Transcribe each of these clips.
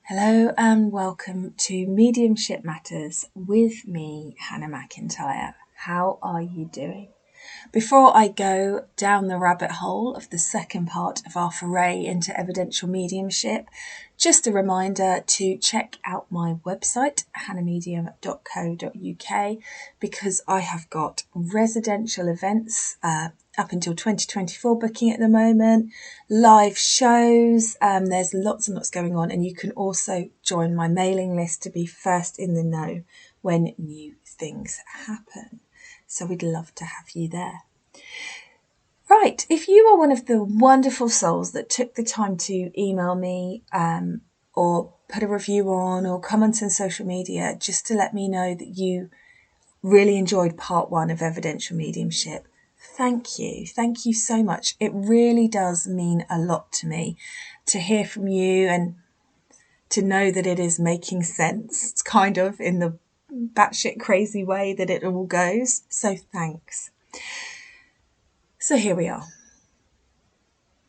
Hello and welcome to Mediumship Matters with me, Hannah McIntyre. How are you doing? Before I go down the rabbit hole of the second part of our foray into evidential mediumship, just a reminder to check out my website, hannahmedium.co.uk, because I have got residential events up until 2024 booking at the moment, live shows, there's lots and lots going on, and you can also join my mailing list to be first in the know when new things happen. So we'd love to have you there. Right, if you are one of the wonderful souls that took the time to email me or put a review on or comment on social media just to let me know that you really enjoyed part one of Evidential Mediumship, thank you. Thank you so much. It really does mean a lot to me to hear from you and to know that it is making sense. It's kind of in the batshit crazy way that it all goes. So thanks. So here we are.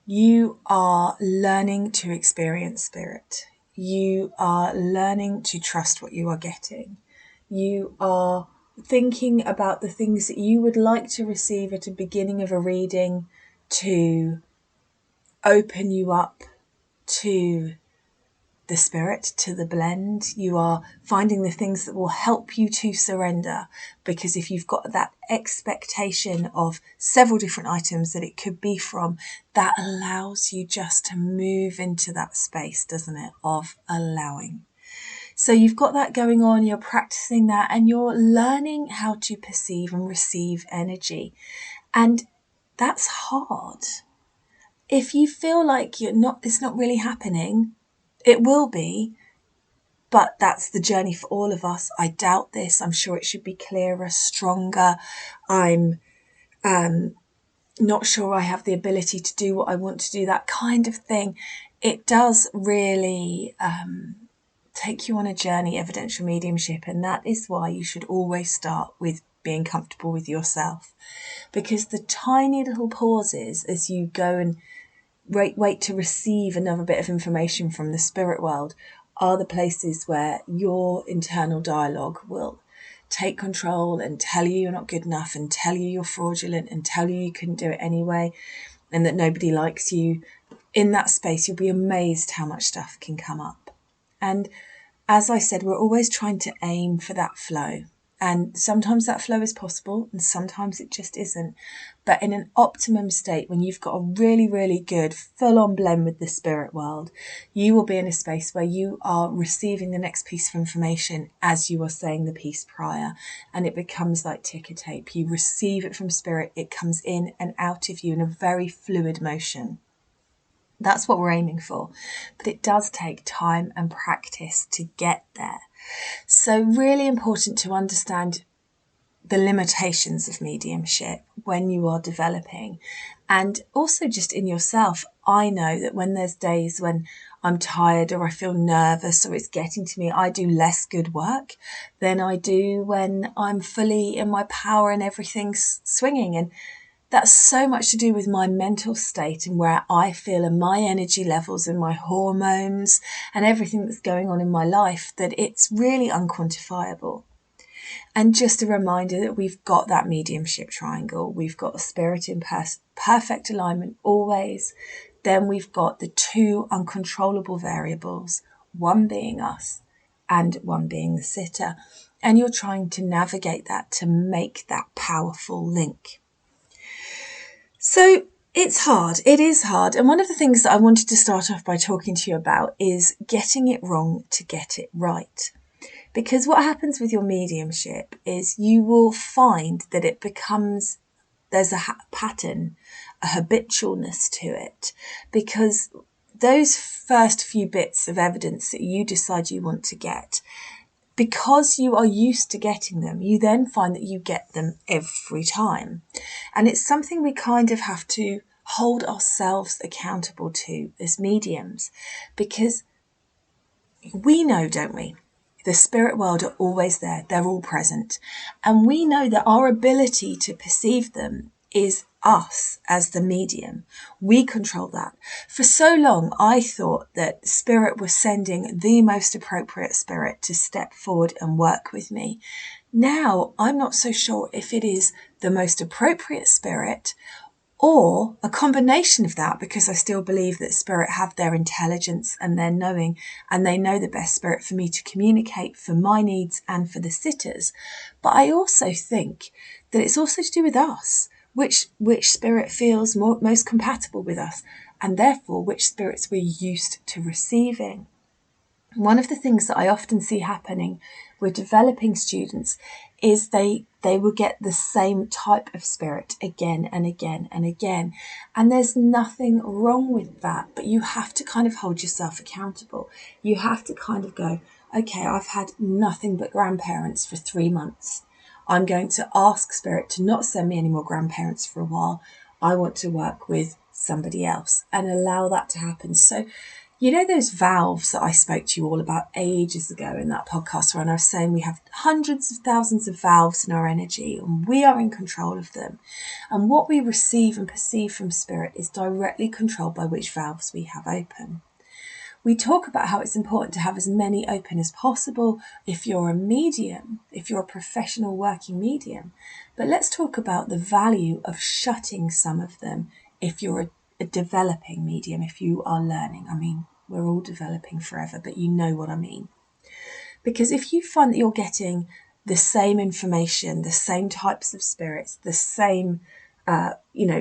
You are learning to experience spirit. You are learning to trust what you are getting. You are thinking about the things that you would like to receive at the beginning of a reading to open you up to the spirit, to the blend. You are finding the things that will help you to surrender, because if you've got that expectation of several different items that it could be from, that allows you just to move into that space, doesn't it, of allowing. So you've got that going on, you're practicing that, and you're learning how to perceive and receive energy. And that's hard. If you feel like it's not really happening, it will be, but that's the journey for all of us. I doubt this. I'm sure it should be clearer, stronger. I'm not sure I have the ability to do what I want to do, that kind of thing. It does really take you on a journey, evidential mediumship, and that is why you should always start with being comfortable with yourself, because the tiny little pauses as you go and wait to receive another bit of information from the spirit world are the places where your internal dialogue will take control and tell you you're not good enough and tell you you're fraudulent and tell you you couldn't do it anyway and that nobody likes you. In that space, you'll be amazed how much stuff can come up. And as I said, we're always trying to aim for that flow. And sometimes that flow is possible and sometimes it just isn't. But in an optimum state, when you've got a really, really good full-on blend with the spirit world, you will be in a space where you are receiving the next piece of information as you are saying the piece prior. And it becomes like ticker tape. You receive it from spirit. It comes in and out of you in a very fluid motion. That's what we're aiming for. But it does take time and practice to get there. So really important to understand the limitations of mediumship when you are developing, and also just in yourself. I know that when there's days when I'm tired or I feel nervous or it's getting to me, I do less good work than I do when I'm fully in my power and everything's swinging. And that's so much to do with my mental state and where I feel and my energy levels and my hormones and everything that's going on in my life, that it's really unquantifiable. And just a reminder that we've got that mediumship triangle. We've got a spirit in perfect alignment always. Then we've got the two uncontrollable variables, one being us and one being the sitter. And you're trying to navigate that to make that powerful link. So it's hard. It is hard. And one of the things that I wanted to start off by talking to you about is getting it wrong to get it right. Because what happens with your mediumship is you will find that it becomes, there's a pattern, a habitualness to it. Because those first few bits of evidence that you decide you want to get, because you are used to getting them, you then find that you get them every time. And it's something we kind of have to hold ourselves accountable to as mediums, because we know, don't we? The spirit world are always there. They're all present. And we know that our ability to perceive them is us as the medium. We control that. For so long, I thought that spirit was sending the most appropriate spirit to step forward and work with me. Now, I'm not so sure if it is the most appropriate spirit or a combination of that, because I still believe that spirit have their intelligence and their knowing, and they know the best spirit for me to communicate for my needs and for the sitters. But I also think that it's also to do with us, which spirit feels most compatible with us, and therefore which spirits we're used to receiving. One of the things that I often see happening with developing students is they will get the same type of spirit again and again and again. And there's nothing wrong with that, but you have to kind of hold yourself accountable. You have to kind of go, okay, I've had nothing but grandparents for 3 months. I'm going to ask spirit to not send me any more grandparents for a while. I want to work with somebody else and allow that to happen. So, you know those valves that I spoke to you all about ages ago in that podcast where I was saying we have hundreds of thousands of valves in our energy and we are in control of them. And what we receive and perceive from spirit is directly controlled by which valves we have open. We talk about how it's important to have as many open as possible if you're a medium, if you're a professional working medium. But let's talk about the value of shutting some of them if you're a developing medium, if you are learning. I mean, we're all developing forever, but you know what I mean. Because if you find that you're getting the same information, the same types of spirits, the same,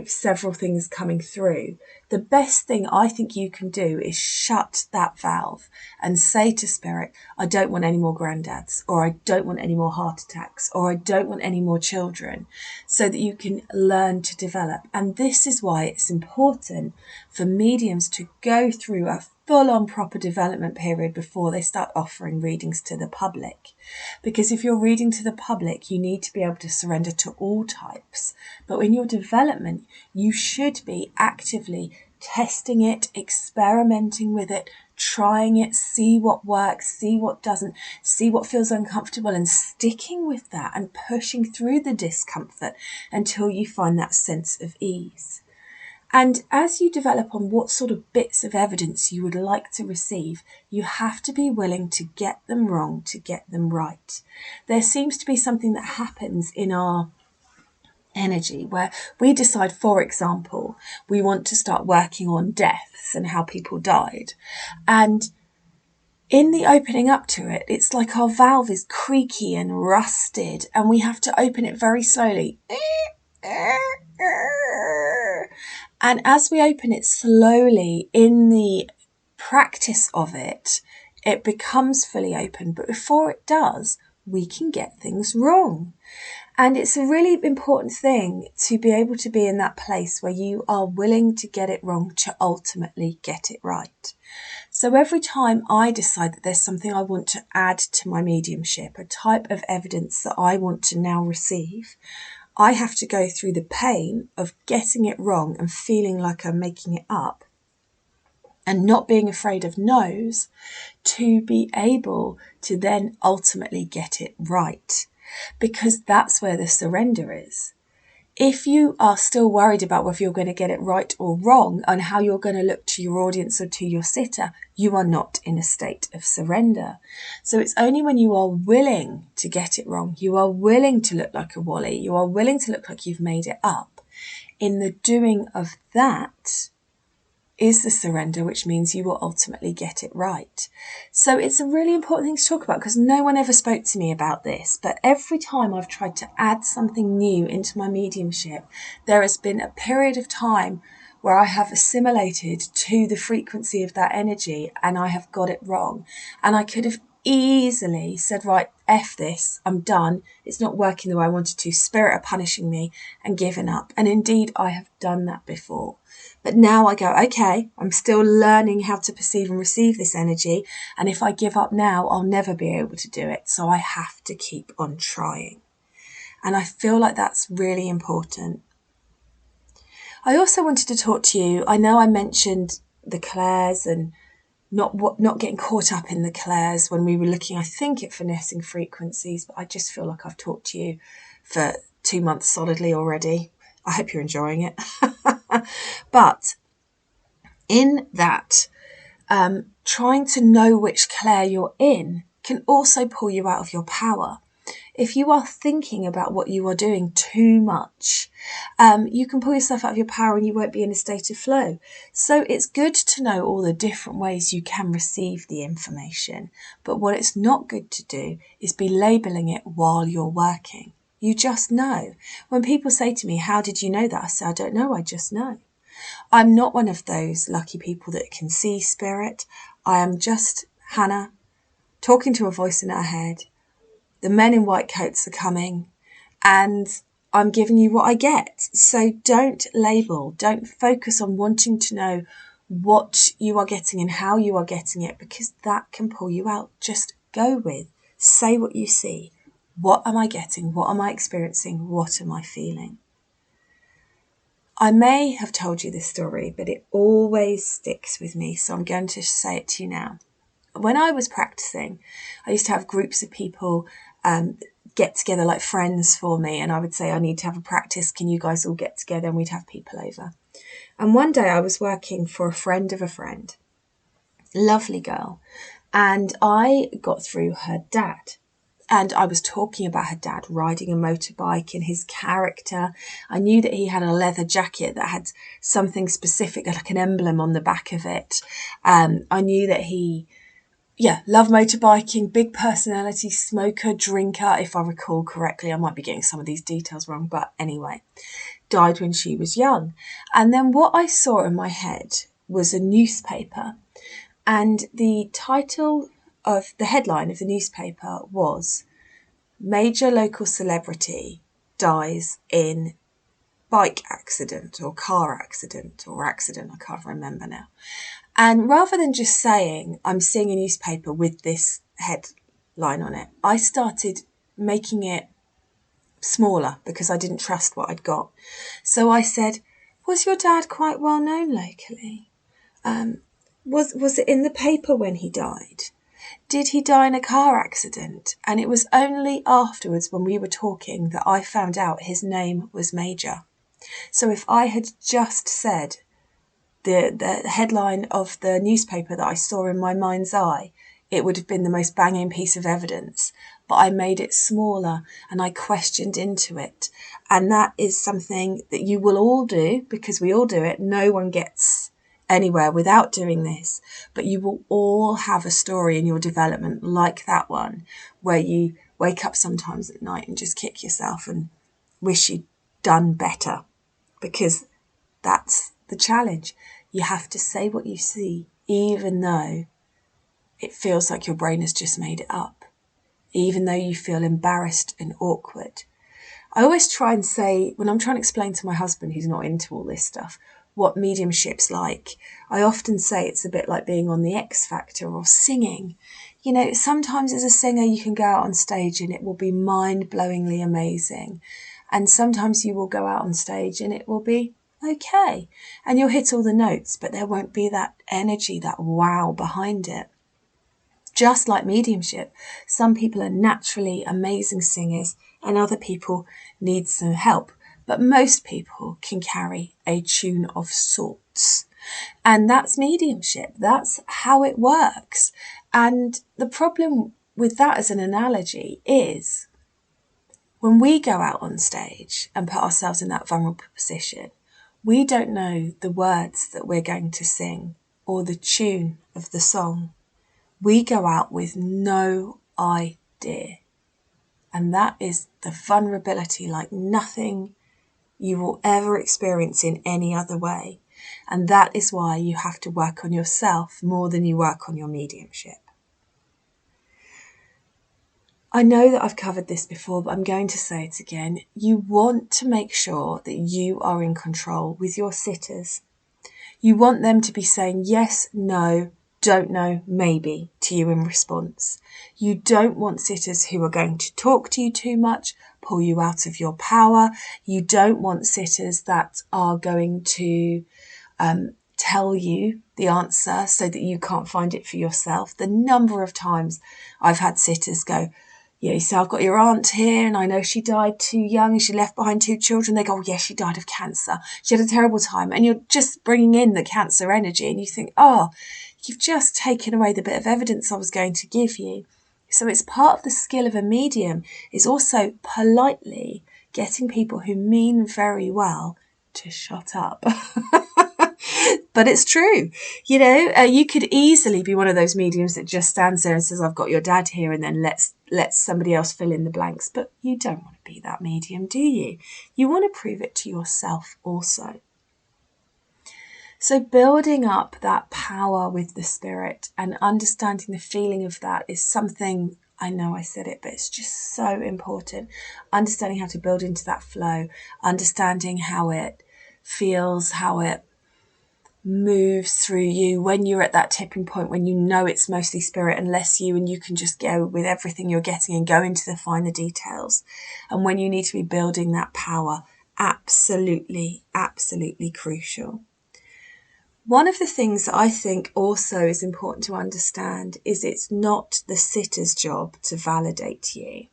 several things coming through, the best thing I think you can do is shut that valve and say to spirit, I don't want any more granddads, or I don't want any more heart attacks, or I don't want any more children, so that you can learn to develop. And this is why it's important for mediums to go through a full-on proper development period before they start offering readings to the public. Because if you're reading to the public, you need to be able to surrender to all types. But in your development, you should be actively testing it, experimenting with it, trying it, see what works, see what doesn't, see what feels uncomfortable, and sticking with that and pushing through the discomfort until you find that sense of ease. And as you develop on what sort of bits of evidence you would like to receive, you have to be willing to get them wrong to get them right. There seems to be something that happens in our energy where we decide, for example, we want to start working on deaths and how people died. And in the opening up to it, it's like our valve is creaky and rusted and we have to open it very slowly. And as we open it slowly in the practice of it, it becomes fully open. But before it does, we can get things wrong. And it's a really important thing to be able to be in that place where you are willing to get it wrong to ultimately get it right. So every time I decide that there's something I want to add to my mediumship, a type of evidence that I want to now receive, I have to go through the pain of getting it wrong and feeling like I'm making it up and not being afraid of no's to be able to then ultimately get it right, because that's where the surrender is. If you are still worried about whether you're going to get it right or wrong and how you're going to look to your audience or to your sitter, you are not in a state of surrender. So it's only when you are willing to get it wrong, you are willing to look like a wally, you are willing to look like you've made it up. In the doing of that is the surrender, which means you will ultimately get it right. So it's a really important thing to talk about because no one ever spoke to me about this, but every time I've tried to add something new into my mediumship, there has been a period of time where I have assimilated to the frequency of that energy and I have got it wrong. And I could have easily said, right, F this, I'm done. It's not working the way I wanted to. Spirit are punishing me, and given up. And indeed, I have done that before. But now I go, okay, I'm still learning how to perceive and receive this energy. And if I give up now, I'll never be able to do it. So I have to keep on trying. And I feel like that's really important. I also wanted to talk to you. I know I mentioned the clairs and not getting caught up in the clairs when we were looking, I think, at finessing frequencies, but I just feel like I've talked to you for 2 months solidly already. I hope you're enjoying it. But in that, trying to know which Claire you're in can also pull you out of your power. If you are thinking about what you are doing too much, you can pull yourself out of your power and you won't be in a state of flow. So it's good to know all the different ways you can receive the information. But what it's not good to do is be labeling it while you're working. You just know. When people say to me, how did you know that? I say, I don't know, I just know. I'm not one of those lucky people that can see spirit. I am just Hannah talking to a voice in her head. The men in white coats are coming and I'm giving you what I get. So don't label, don't focus on wanting to know what you are getting and how you are getting it, because that can pull you out. Just go with, say what you see. What am I getting? What am I experiencing? What am I feeling? I may have told you this story, but it always sticks with me, so I'm going to say it to you now. When I was practicing, I used to have groups of people get together, like friends for me, and I would say, I need to have a practice, can you guys all get together? And we'd have people over. And one day I was working for a friend of a friend, lovely girl, and I got through her dad. And I was talking about her dad riding a motorbike and his character. I knew that he had a leather jacket that had something specific, like an emblem on the back of it. I knew that he, loved motorbiking, big personality, smoker, drinker, if I recall correctly. I might be getting some of these details wrong, but anyway, died when she was young. And then what I saw in my head was a newspaper, and the title of the headline of the newspaper was Major Local Celebrity Dies in Bike Accident or Car Accident or Accident, I can't remember now. And rather than just saying I'm seeing a newspaper with this headline on it, I started making it smaller because I didn't trust what I'd got. So I said, was your dad quite well known locally? Was it in the paper when he died? Did he die in a car accident? And it was only afterwards when we were talking that I found out his name was Major. So if I had just said the headline of the newspaper that I saw in my mind's eye, it would have been the most banging piece of evidence. But I made it smaller and I questioned into it. And that is something that you will all do, because we all do it. No one gets anywhere without doing this, but you will all have a story in your development like that one, where you wake up sometimes at night and just kick yourself and wish you'd done better, because that's the challenge. You have to say what you see, even though it feels like your brain has just made it up, even though you feel embarrassed and awkward. I always try and say, when I'm trying to explain to my husband, who's not into all this stuff, what mediumship's like, I often say it's a bit like being on the X Factor or singing. You know, sometimes as a singer you can go out on stage and it will be mind-blowingly amazing. And sometimes you will go out on stage and it will be okay. And you'll hit all the notes, but there won't be that energy, that wow behind it. Just like mediumship, some people are naturally amazing singers and other people need some help. But most people can carry a tune of sorts. And that's mediumship. That's how it works. And the problem with that as an analogy is when we go out on stage and put ourselves in that vulnerable position, we don't know the words that we're going to sing or the tune of the song. We go out with no idea. And that is the vulnerability like nothing you will ever experience in any other way. And that is why you have to work on yourself more than you work on your mediumship. I know that I've covered this before, but I'm going to say it again. You want to make sure that you are in control with your sitters. You want them to be saying yes, no, don't know, maybe to you in response. You don't want sitters who are going to talk to you too much, pull you out of your power. You don't want sitters that are going to tell you the answer so that you can't find it for yourself. The number of times I've had sitters go, you say, I've got your aunt here and I know she died too young and she left behind 2 children. They go, oh, yes, she died of cancer. She had a terrible time. And you're just bringing in the cancer energy and you think, oh, you've just taken away the bit of evidence I was going to give you. So it's part of the skill of a medium is also politely getting people who mean very well to shut up. But it's true. You could easily be one of those mediums that just stands there and says, I've got your dad here, and then lets somebody else fill in the blanks. But you don't want to be that medium, do you? You want to prove it to yourself also. So building up that power with the spirit and understanding the feeling of that is something, I know I said it, but it's just so important. Understanding how to build into that flow, understanding how it feels, how it moves through you when you're at that tipping point, when you know it's mostly spirit and less you, and you can just go with everything you're getting and go into the finer details. And when you need to be building that power, absolutely, absolutely crucial. One of the things that I think also is important to understand is it's not the sitter's job to validate you.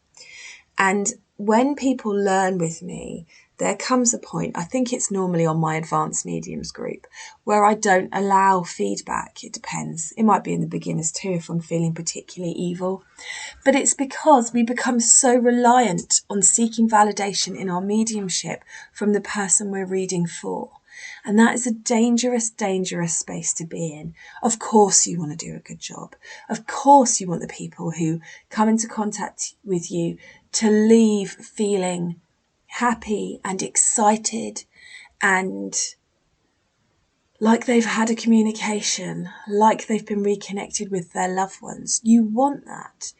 And when people learn with me, there comes a point, I think it's normally on my advanced mediums group, where I don't allow feedback. It depends. It might be in the beginners too if I'm feeling particularly evil. But it's because we become so reliant on seeking validation in our mediumship from the person we're reading for. And that is a dangerous, dangerous space to be in. Of course you want to do a good job. Of course you want the people who come into contact with you to leave feeling happy and excited and like they've had a communication, like they've been reconnected with their loved ones. You want that,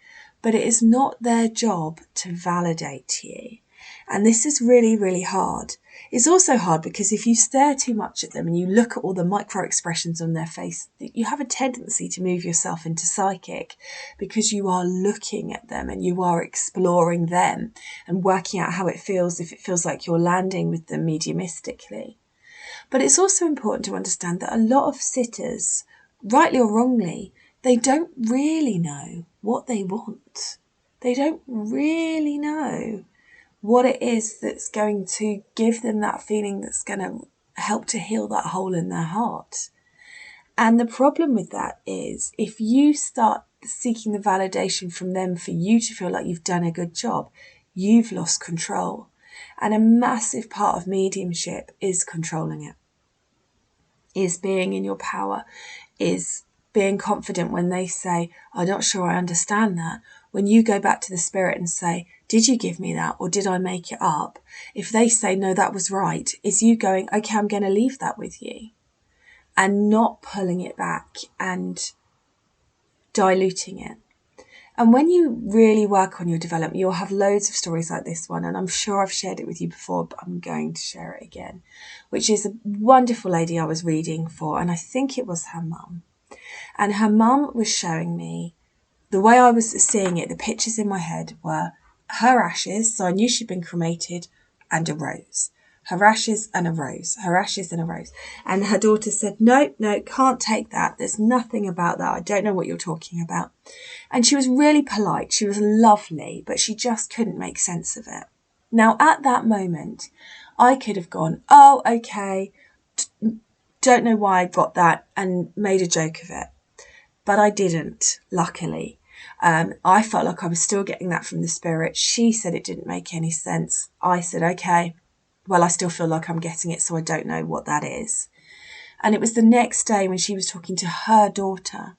but it is not their job to validate you. And this is really, really hard. It's also hard because if you stare too much at them and you look at all the micro expressions on their face, you have a tendency to move yourself into psychic because you are looking at them and you are exploring them and working out how it feels, if it feels like you're landing with them mediumistically. But it's also important to understand that a lot of sitters, rightly or wrongly, they don't really know what they want. They don't really know what it is that's going to give them that feeling that's going to help to heal that hole in their heart. And the problem with that is if you start seeking the validation from them for you to feel like you've done a good job, you've lost control. And a massive part of mediumship is controlling it, is being in your power, is being confident when they say, I'm not sure I understand that. When you go back to the spirit and say, did you give me that or did I make it up? If they say, no, that was right, is you going, okay, I'm going to leave that with you and not pulling it back and diluting it. And when you really work on your development, you'll have loads of stories like this one. And I'm sure I've shared it with you before, but I'm going to share it again, which is a wonderful lady I was reading for. And I think it was her mum. And her mum was showing me the way I was seeing it. The pictures in my head were her ashes. So I knew she'd been cremated, and a rose. Her ashes and a rose, her ashes and a rose. And her daughter said, no, can't take that. There's nothing about that. I don't know what you're talking about. And she was really polite. She was lovely, but she just couldn't make sense of it. Now, at that moment, I could have gone, oh, okay, don't know why I got that, and made a joke of it. But I didn't, luckily. I felt like I was still getting that from the spirit. She said it didn't make any sense. I said, okay, well, I still feel like I'm getting it, so I don't know what that is. And it was the next day when she was talking to her daughter,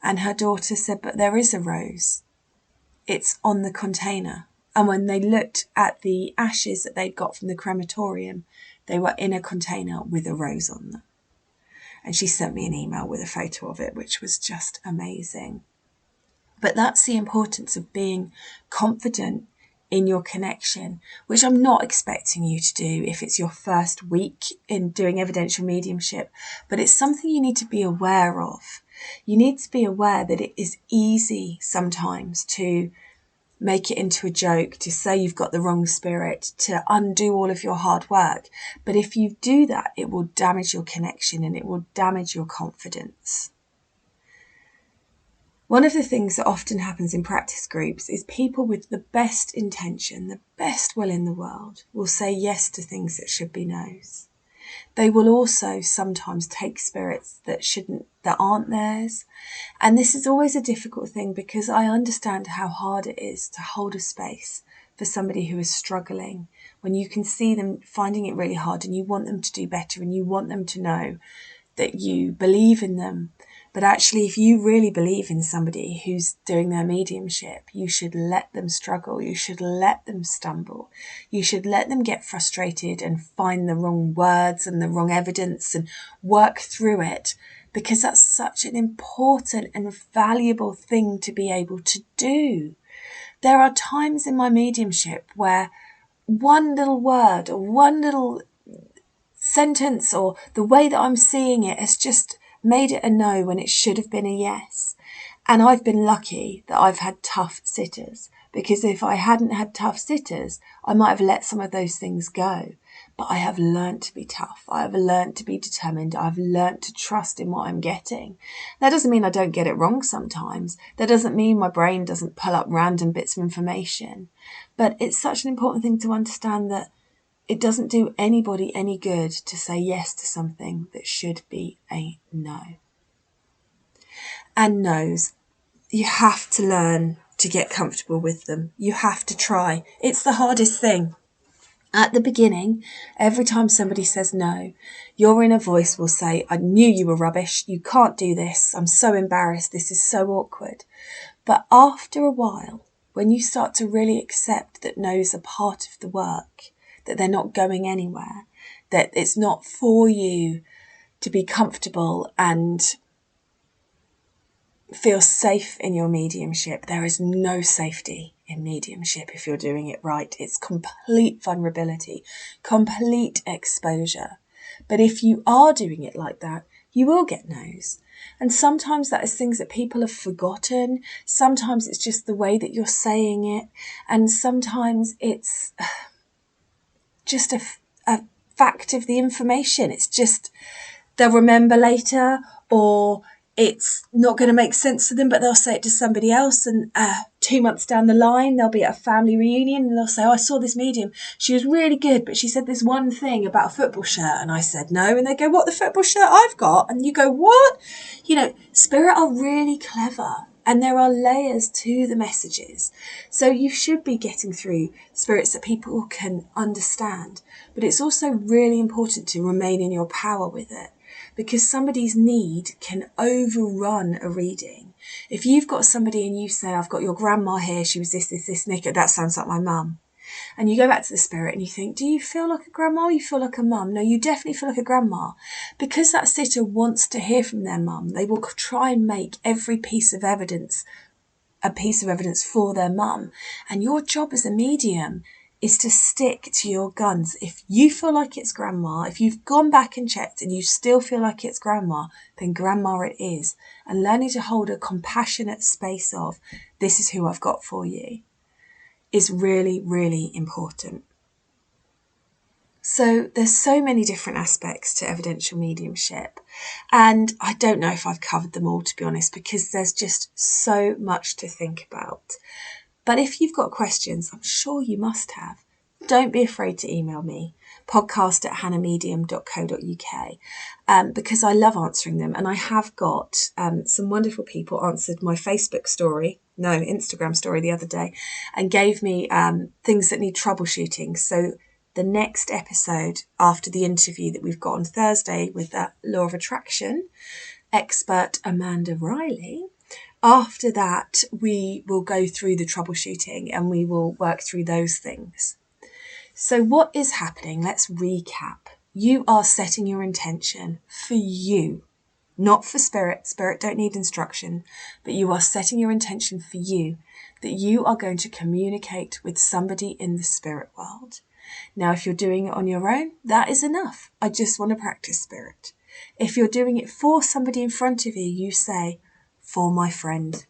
and her daughter said, but there is a rose. It's on the container. And when they looked at the ashes that they'd got from the crematorium, they were in a container with a rose on them. And she sent me an email with a photo of it, which was just amazing. But that's the importance of being confident in your connection, which I'm not expecting you to do if it's your first week in doing evidential mediumship, but it's something you need to be aware of. You need to be aware that it is easy sometimes to make it into a joke, to say you've got the wrong spirit, to undo all of your hard work. But if you do that, it will damage your connection and it will damage your confidence. One of the things that often happens in practice groups is people with the best intention, the best will in the world, will say yes to things that should be no's. They will also sometimes take spirits that aren't theirs. And this is always a difficult thing, because I understand how hard it is to hold a space for somebody who is struggling, when you can see them finding it really hard and you want them to do better and you want them to know that you believe in them. But actually, if you really believe in somebody who's doing their mediumship, you should let them struggle. You should let them stumble. You should let them get frustrated and find the wrong words and the wrong evidence and work through it, because that's such an important and valuable thing to be able to do. There are times in my mediumship where one little word or one little sentence or the way that I'm seeing it has just made it a no when it should have been a yes. And I've been lucky that I've had tough sitters, because if I hadn't had tough sitters, I might have let some of those things go. But I have learnt to be tough. I have learnt to be determined. I've learnt to trust in what I'm getting. That doesn't mean I don't get it wrong sometimes. That doesn't mean my brain doesn't pull up random bits of information. But it's such an important thing to understand that it doesn't do anybody any good to say yes to something that should be a no. And no's, you have to learn to get comfortable with them. You have to try. It's the hardest thing. At the beginning, every time somebody says no, your inner voice will say, I knew you were rubbish. You can't do this. I'm so embarrassed. This is so awkward. But after a while, when you start to really accept that no's are part of the work, that they're not going anywhere, that it's not for you to be comfortable and feel safe in your mediumship. There is no safety in mediumship if you're doing it right. It's complete vulnerability, complete exposure. But if you are doing it like that, you will get no's. And sometimes that is things that people have forgotten. Sometimes it's just the way that you're saying it. And sometimes it's just a fact of the information. It's just they'll remember later, or it's not going to make sense to them, but they'll say it to somebody else, and 2 months down the line they'll be at a family reunion and they'll say, oh, I saw this medium, she was really good, but she said this one thing about a football shirt and I said no. And they go, what, the football shirt I've got? And you go, what? Spirit are really clever. And there are layers to the messages. So you should be getting through spirits that people can understand. But it's also really important to remain in your power with it, because somebody's need can overrun a reading. If you've got somebody and you say, I've got your grandma here, she was this, Nick, that sounds like my mum. And you go back to the spirit and you think, do you feel like a grandma or you feel like a mum? No, you definitely feel like a grandma. Because that sitter wants to hear from their mum, they will try and make every piece of evidence a piece of evidence for their mum. And your job as a medium is to stick to your guns. If you feel like it's grandma, if you've gone back and checked and you still feel like it's grandma, then grandma it is. And learning to hold a compassionate space of, this is who I've got for you, is really, really important. So there's so many different aspects to evidential mediumship, and I don't know if I've covered them all, to be honest, because there's just so much to think about. But if you've got questions, I'm sure you must have, don't be afraid to email me, podcast@hannahmedium.co.uk, because I love answering them. And I have got some wonderful people answered my Instagram story the other day, and gave me things that need troubleshooting. So the next episode after the interview that we've got on Thursday with that law of attraction expert, Amanda Riley, after that, we will go through the troubleshooting and we will work through those things. So what is happening? Let's recap. You are setting your intention for you, not for spirit. Spirit don't need instruction, but you are setting your intention for you, that you are going to communicate with somebody in the spirit world. Now, if you're doing it on your own, that is enough. I just want to practice spirit. If you're doing it for somebody in front of you, you say, for my friend,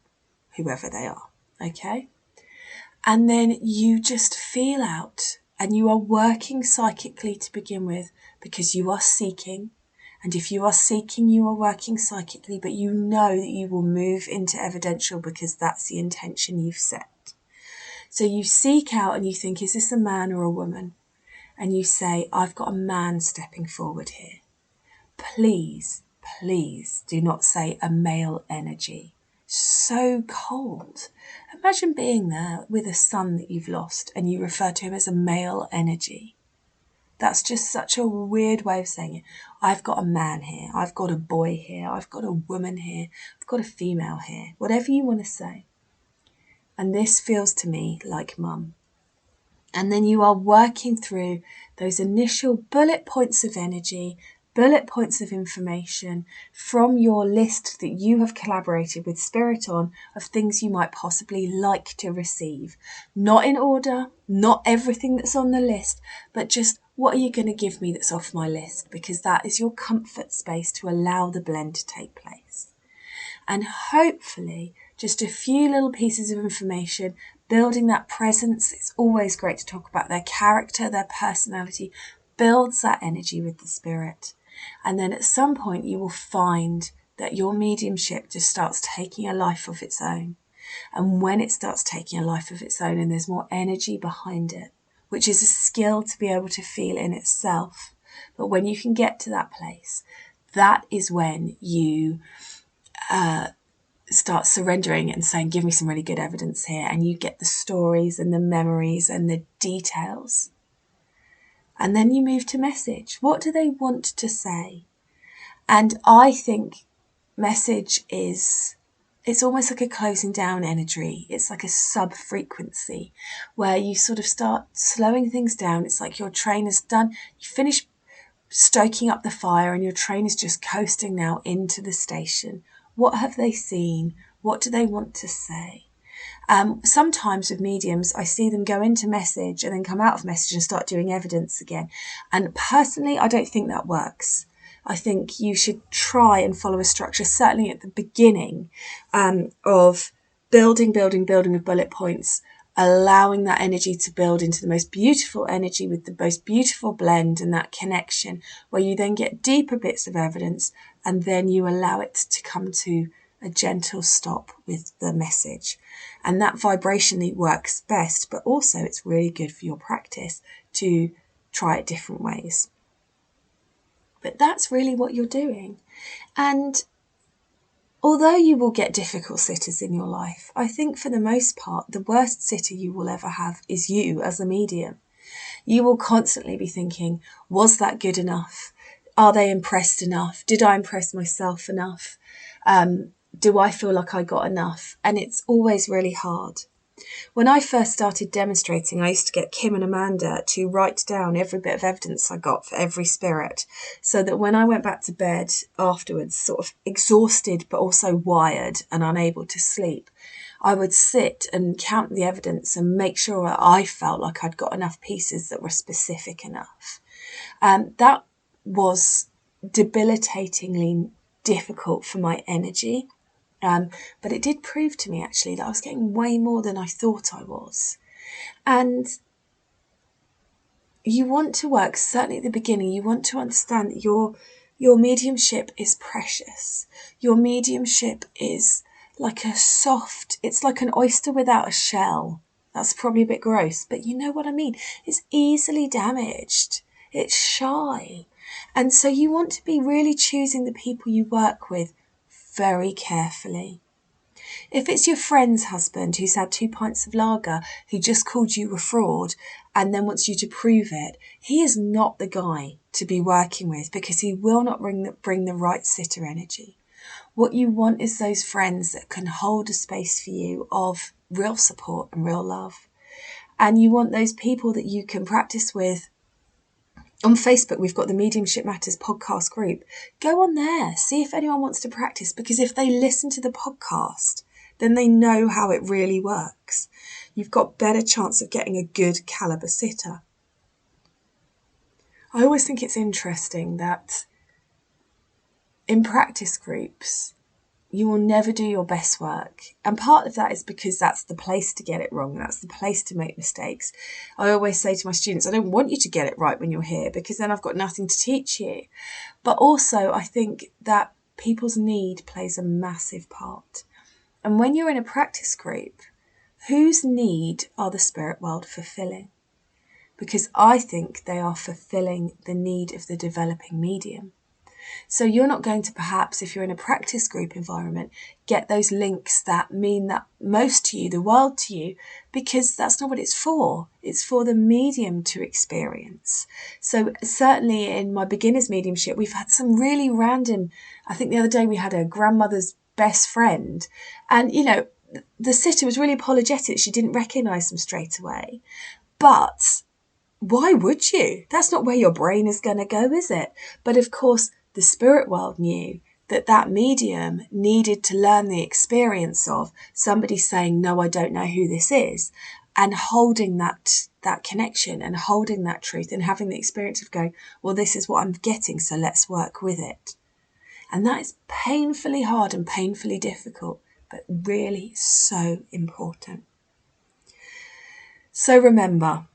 whoever they are, okay? And then you just feel out, and you are working psychically to begin with, because you are seeking, And if you are seeking, you are working psychically, but you know that you will move into evidential because that's the intention you've set. So you seek out and you think, is this a man or a woman? And you say, I've got a man stepping forward here. Please, please do not say a male energy. So cold. Imagine being there with a son that you've lost and you refer to him as a male energy. That's just such a weird way of saying it. I've got a man here. I've got a boy here. I've got a woman here. I've got a female here. Whatever you want to say. And this feels to me like mum. And then you are working through those initial bullet points of energy, bullet points of information from your list that you have collaborated with Spirit on of things you might possibly like to receive. Not in order, not everything that's on the list, but just what are you going to give me that's off my list? Because that is your comfort space to allow the blend to take place. And hopefully just a few little pieces of information, building that presence. It's always great to talk about their character, their personality, builds that energy with the spirit. And then at some point you will find that your mediumship just starts taking a life of its own. And when it starts taking a life of its own and there's more energy behind it, which is a skill to be able to feel in itself. But when you can get to that place, that is when you start surrendering and saying, give me some really good evidence here. And you get the stories and the memories and the details. And then you move to message. What do they want to say? And I think message is, it's almost like a closing down energy. It's like a sub-frequency where you sort of start slowing things down. It's like your train is done. You finish stoking up the fire and your train is just coasting now into the station. What have they seen? What do they want to say? Sometimes with mediums, I see them go into message and then come out of message and start doing evidence again. And personally, I don't think that works. I think you should try and follow a structure, certainly at the beginning, of building with bullet points, allowing that energy to build into the most beautiful energy with the most beautiful blend and that connection, where you then get deeper bits of evidence and then you allow it to come to a gentle stop with the message. And that vibrationally works best, but also it's really good for your practice to try it different ways. But that's really what you're doing. And although you will get difficult sitters in your life, I think for the most part, the worst sitter you will ever have is you as a medium. You will constantly be thinking, was that good enough? Are they impressed enough? Did I impress myself enough? Do I feel like I got enough? And it's always really hard. When I first started demonstrating, I used to get Kim and Amanda to write down every bit of evidence I got for every spirit, so that when I went back to bed afterwards, sort of exhausted but also wired and unable to sleep, I would sit and count the evidence and make sure that I felt like I'd got enough pieces that were specific enough. That was debilitatingly difficult for my energy. But it did prove to me actually that I was getting way more than I thought I was. And you want to work, certainly at the beginning, you want to understand that your mediumship is precious. Your mediumship is like a soft, it's like an oyster without a shell. That's probably a bit gross, but you know what I mean. It's easily damaged. It's shy. And so you want to be really choosing the people you work with very carefully. If it's your friend's husband who's had 2 pints of lager, who just called you a fraud and then wants you to prove it, he is not the guy to be working with, because he will not bring the right sitter energy. What you want is those friends that can hold a space for you of real support and real love. And you want those people that you can practice with. On Facebook, we've got the Mediumship Matters podcast group. Go on there, see if anyone wants to practice, because if they listen to the podcast, then they know how it really works. You've got better chance of getting a good caliber sitter. I always think it's interesting that in practice groups, you will never do your best work. And part of that is because that's the place to get it wrong. That's the place to make mistakes. I always say to my students, I don't want you to get it right when you're here, because then I've got nothing to teach you. But also I think that people's need plays a massive part. And when you're in a practice group, whose need are the spirit world fulfilling? Because I think they are fulfilling the need of the developing medium. So you're not going to, perhaps, if you're in a practice group environment, get those links that mean that most to you, the world to you, because that's not what it's for. It's for the medium to experience. So certainly in my beginner's mediumship, we've had some really random, I think the other day we had a grandmother's best friend, and, you know, the sitter was really apologetic. She didn't recognise them straight away. But why would you? That's not where your brain is going to go, is it? But of course, the spirit world knew that that medium needed to learn the experience of somebody saying, no, I don't know who this is, and holding that connection and holding that truth and having the experience of going, well, this is what I'm getting, so let's work with it. And that is painfully hard and painfully difficult, but really so important. So remember,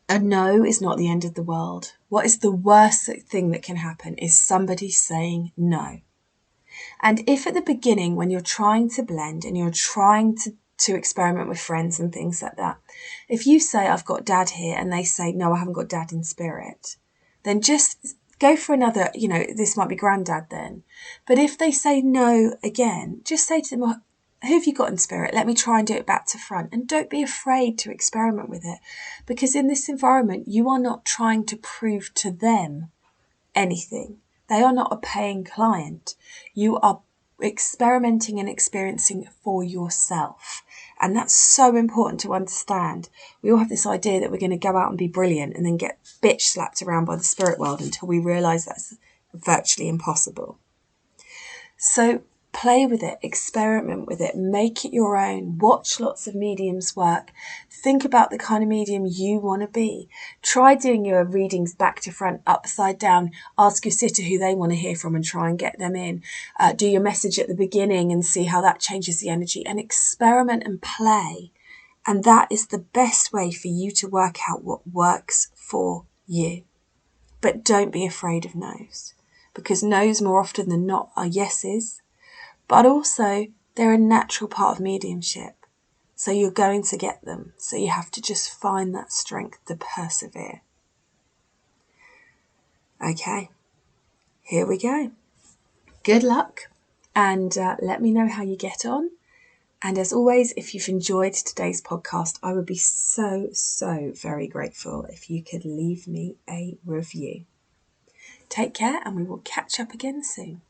a no is not the end of the world. What is the worst thing that can happen is somebody saying no. And if at the beginning, when you're trying to blend and you're trying to experiment with friends and things like that, if you say, I've got dad here, and they say, no, I haven't got dad in spirit, then just go for another, you know, this might be granddad then. But if they say no again, just say to them, who have you got in spirit? Let me try and do it back to front. And don't be afraid to experiment with it, because in this environment, you are not trying to prove to them anything. They are not a paying client. You are experimenting and experiencing for yourself. And that's so important to understand. We all have this idea that we're going to go out and be brilliant and then get bitch slapped around by the spirit world until we realise that's virtually impossible. So play with it, experiment with it, make it your own, watch lots of mediums work, think about the kind of medium you want to be. Try doing your readings back to front, upside down, ask your sitter who they want to hear from and try and get them in. Do your message at the beginning and see how that changes the energy, and experiment and play. And that is the best way for you to work out what works for you. But don't be afraid of no's, because no's more often than not are yeses. But also, they're a natural part of mediumship. So you're going to get them. So you have to just find that strength to persevere. Okay, here we go. Good luck, and let me know how you get on. And as always, if you've enjoyed today's podcast, I would be so very grateful if you could leave me a review. Take care, and we will catch up again soon.